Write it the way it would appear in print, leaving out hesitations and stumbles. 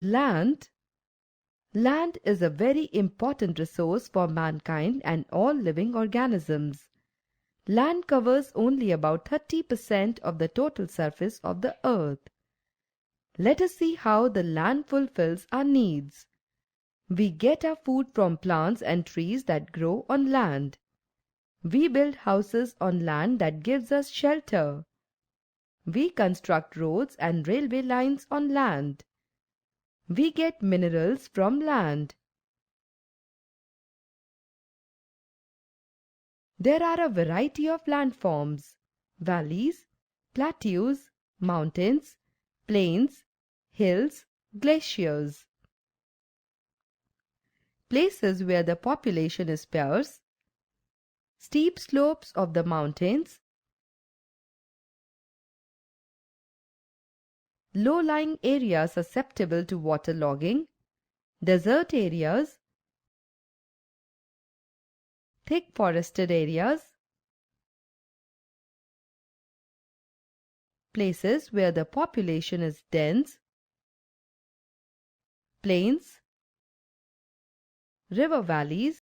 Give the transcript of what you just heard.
Land. Land is a very important resource for mankind and all living organisms. Land covers only about 30% of the total surface of the earth. Let us see how the land fulfills our needs. We get our food from plants and trees that grow on land. We build houses on land that gives us shelter. We construct roads and railway lines on land. We get minerals from land. There are a variety of landforms: valleys, plateaus, mountains, plains, hills, glaciers. Places where the population is sparse, steep slopes of the mountains, low-lying areas susceptible to waterlogging, desert areas, thick forested areas, places where the population is dense, plains, river valleys,